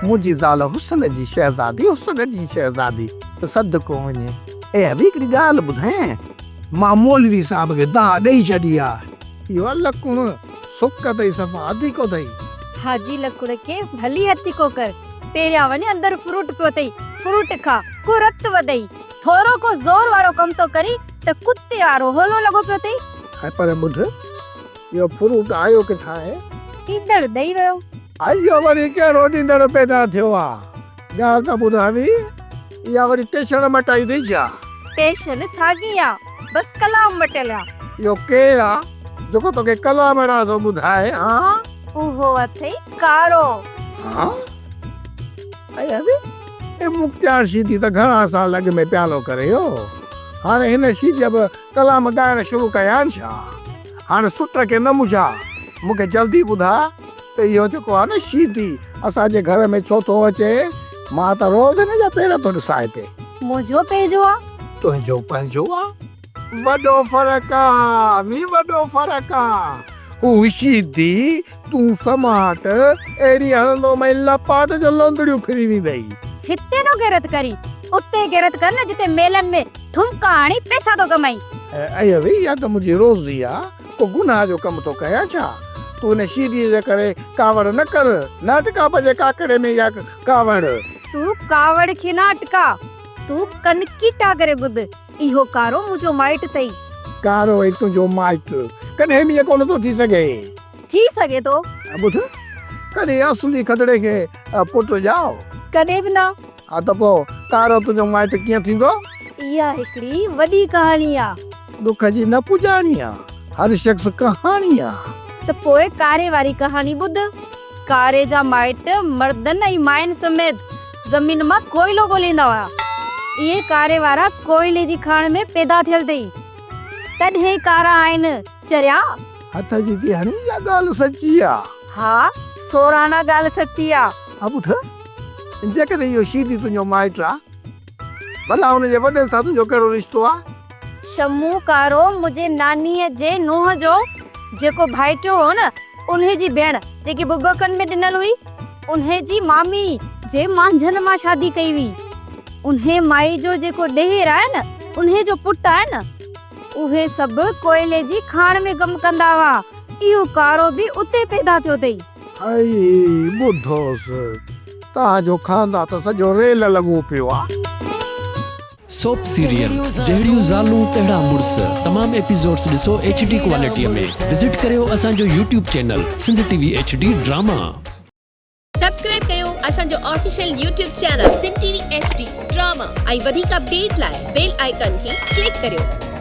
मुंहिंजी ज़ाल हुस्न जी शहज़ादी त सदको वञे। ऐं अभी हिकिड़ी ॻाल्हि ॿुधायां, मां मौलवी साहब खे दाह ॾेई छॾी आहे। इहो लकुण सुक अथई सफ़ा अधीको अथई। हाजी लकुड़ के भली हथी को कर, पेरिया वने अंदर फ्रूट पियो तई, फ्रूट खा को रत वदई, थोरो को जोर वारो कम तो करी त कुत्ते वारो होलो लगो पियो तई। हाय पर ॿुध, इहो फ्रूट आयो किथां आहे? ईंदड़ ॾेई वियो। आयो वरी कहिड़ो ॾींदड़ पैदा थियो आहे? ॻाल्हि त ॿुधावी, इहा वरी टेशन मटाई अथई छा? टेशन साॻी आ, बस कलाम मटियल आ। इहो केरु आहे जेको तोखे कलाम अहिड़ा थो ॿुधाए? हा उहो अथई कारो। हाँ? ए मुख्तार शीदी त घणा साल अॻु में प्यालो करे हो। हाणे हिन शीदीअ बि कलाम ॻाइण शुरू कया आहिनि छा? हाणे सुट खे न मुझा, मूंखे जल्दी ॿुधा त इहो जेको आहे न शीदी असांजे घर में छो थो अचे? मां त रोज़ हिन जा पेर थो ॾिसां हिते। मुंहिंजो पंहिंजो आ, तुंहिंजो पंहिंजो आहे? वॾो फ़र्क़ु आहे, वॾो फ़र्क़ु आहे। हू शीदी तूं समाट अहिड़ी हलंदो मैं लपाट जो लोंदड़ियूं फिरी वेंदई। हिते न गैरत करी, उते गैरत कर न जिते मेलन में ठुमका हणी पैसा तो कमाई। अयो वे या त मुंहिंजी रोज़ी आहे, को गुनाह जो कम तो कया छा? तूं हिन शीदीअ जे करे कावड़ न कर, न अटका पंहिंजे काकड़े में या कावड़। तू कावड़ खे न अटका, तू कनकी टा करे ॿुध, इहो कारो मुंहिंजो माइट अथई। कारो है तुंहिंजो माइट, कॾहिं बि कोन थो थी सघे तो। ॿुध, कॾहिं असली खतरे खे पुट जाओ, कॾहिं बि न। हा त पोइ कारो तुंहिंजो माइट कीअं थींदो? इहा हिकिड़ी वॾी कहाणी आ। दुख जी न पुॼाणी आहे, हर शख्स कहाणी आहे। त पोइ कारे वारी कहानी ॿुध। कारे जा माइट मर्दन ऐं माइन समेत ज़मीन मां कोयलो ॻोल्हींदा हुआ। इहे कारे वारा कोयले जी खाण में पैदा थियल अथई, तॾहिं कारा आहिनि चरिया। हथ जी थी हणी इहा ॻाल्हि सची आहे? हा, सोराना ॻाल्हि सची आ। हा ॿुध, जेकॾहिं इहो शीदी तुंहिंजो माइट आहे, भला हुनजे वॾे सां तुंहिंजो कहिड़ो रिश्तो आहे? शमू कारो मुंहिंजे नानीअ जे नूंहं जो जेको भाइटियो हो न, उन्हे जी भेण जेकी बुबकन में ॾिनल हुई, उन्हे जी मामी जे मांझन मां शादी कई हुई। उन्हे माई जो जेको ॾेर आहे न, उन्हे जो पुट आहे न, उहे सभु कोयले जी खाण में कम कंदा हुआ। इहो कारो भी उते पैदा थियो अथई। आई ॿुधोसि, तव्हांजो खानदान त सॼो रेल लॻो पियो आहे। सोप सीरियल जहिड़ियूं ज़ालूं तहिड़ा मुड़स तमाम एपिसोड्स ॾिसो HD क्वालिटीअ में। विजिट करियो असांजो YouTube channel Sindh TV HD drama. Subscribe कयो असांजो official YouTube channel Sindh TV HD drama ऐं वधीक अपडेट लाइ बेल आइकन खे क्लिक करियो।